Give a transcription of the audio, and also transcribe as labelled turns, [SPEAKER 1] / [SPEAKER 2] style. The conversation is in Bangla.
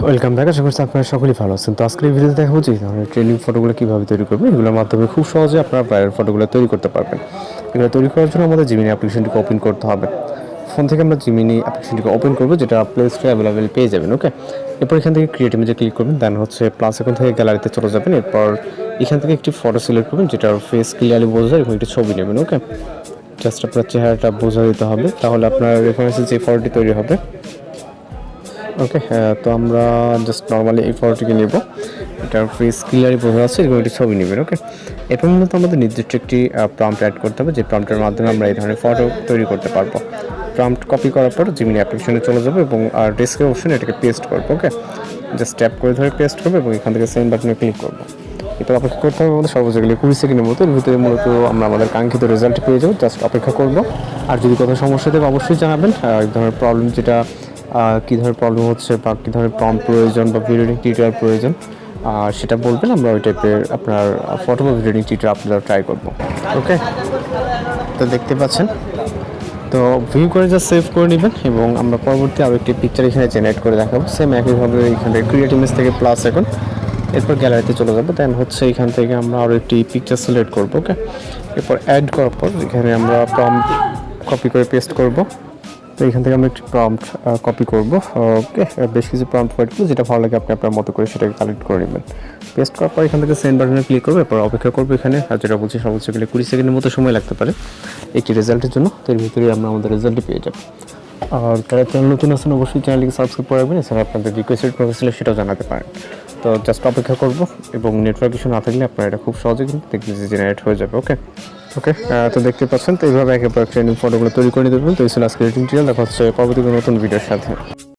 [SPEAKER 1] Welcome back. আশা করছি আপনারা সকলেই ভালো আছেন। তো আজকের এই ভিডিওতে দেখাবো যে ধরনের ট্রেনিং ফটোগুলো কীভাবে তৈরি করবেন, এগুলোর মাধ্যমে খুব সহজে আপনারা প্রায়ের ফটোগুলো তৈরি করতে পারবেন। এগুলো তৈরি করার জন্য আমাদের জিমিনি অ্যাপ্লিকেশনটিকে ওপেন করতে হবে। ফোন থেকে আমরা জিমিনি অ্যাপ্লিকেশনটিকে ওপেন করবো, যেটা প্লে স্টোরে অ্যাভেলেবেল পেয়ে যাবেন। ওকে, এরপর এখান থেকে ক্রিয়েট ইমেজে ক্লিক করবেন, দেন হচ্ছে প্লাস এখন থেকে গ্যালারিতে চলে যাবেন। এরপর এখান থেকে একটি ফটো সিলেক্ট করবেন, যেটার ফেস ক্লিয়ারলি বোঝা যায়, এবং একটি ছবি নেবেন। ওকে, জাস্ট আপনার চেহারাটা বোঝা দিতে হবে, তাহলে আপনার রেফারেন্সে যে ফটোটি তৈরি হবে। ওকে, তো আমরা জাস্ট নর্মালি এই ফটোটিকে নেব, এটার ফেস ক্লিয়ারলি বোঝা যাচ্ছে, এবং একটি ছবি নেবেন। ওকে, এরপর মূলত আমাদের নির্দিষ্ট একটি প্রম্পট অ্যাড করতে হবে, যে প্রম্পটের মাধ্যমে আমরা এই ধরনের ফটো তৈরি করতে পারবো। প্রম্পট কপি করার পর জিমিনি অ্যাপ্লিকেশনে চলে যাবো এবং ডেসক্রিপশনে এটাকে পেস্ট করবো। ওকে, জাস্ট ট্যাপ করে ধরে পেস্ট করবো এবং এখান থেকে সেন্ড বাটনে ক্লিক করবো। এরপর অপেক্ষা করতে হবে আমাদের সর্বোচ্চ গেলে 20 সেকেন্ডের মতো। এর ভিতরে মূলত আমরা আমাদের কাঙ্ক্ষিত রেজাল্ট পেয়ে যাবো। জাস্ট অপেক্ষা করবো। আর যদি কোনো সমস্যা থাকে অবশ্যই জানাবেন। এই ধরনের প্রবলেম যেটা কী ধরনের প্রবলেম হচ্ছে, বা কী ধরনের প্রম্পট প্রয়োজন, বা ভিডিও টিউটোরিয়াল প্রয়োজন, সেটা বলবেন। আমরা ওই টাইপের আপনার ফটো বা ভিডিও টিউটোরিয়াল আপলোড ট্রাই করবো। ওকে, তো দেখতে পাচ্ছেন, তো ভিউ করে জাস্ট সেভ করে নেবেন, এবং আমরা পরবর্তী আরও একটি পিকচার এখানে জেনারেট করে দেখাবো। সেম একইভাবে এখানে ক্রিয়েট ইমেজ থেকে প্লাস এখন, এরপর গ্যালারিতে চলে যাবো। দেন হচ্ছে এখান থেকে আমরা আরও একটি পিকচার সিলেক্ট করবো। ওকে, এরপর অ্যাড করার পর এখানে আমরা প্রম্পট কপি করে পেস্ট করবো। তো এখান থেকে আমরা একটি প্রম্পট কপি করবো। ওকে, বেশ কিছু প্রম্পট ফাইট করবো, যেটা ভালো লাগে আপনি আপনার মতো করে সেটাকে কালেক্ট করে নেবেন। পেস্ট করার পর এখান থেকে সেন্ড বাটনে ক্লিক করবো। এরপর অপেক্ষা করবো এখানে, আর যেটা বলছি সর্বোচ্চ গেলে 20 সেকেন্ডের মতো সময় লাগতে পারে একটি রেজাল্টের জন্য। তো এর ভিতরে আমরা আমাদের রেজাল্টটি পেয়ে যাবো। আর যারা চ্যানেল নতুন আছেন অবশ্যই চ্যানেলটিকে সাবস্ক্রাইব করে রাখবেন। এছাড়া আপনাদের রিকোয়েস্টেড প্রফেশনাল সেটাও জানাতে পারেন। তো জাস্ট অপেক্ষা করবো, এবং নেটওয়ার্ক ইস্যু না থাকলে আপনার এটা খুব সহজে কিন্তু দেখবেন যে জেনারেট হয়ে যাবে। ওকে, তো দেখতে পাচ্ছেন, তো এইভাবে একেবারে ট্রেনিং ফটোগুলো তৈরি করে নিতে পারবেন। তো এই ছিল আজকের টিউটোরিয়াল। দেখা হচ্ছে পরবর্তী নতুন ভিডিওর সাথে।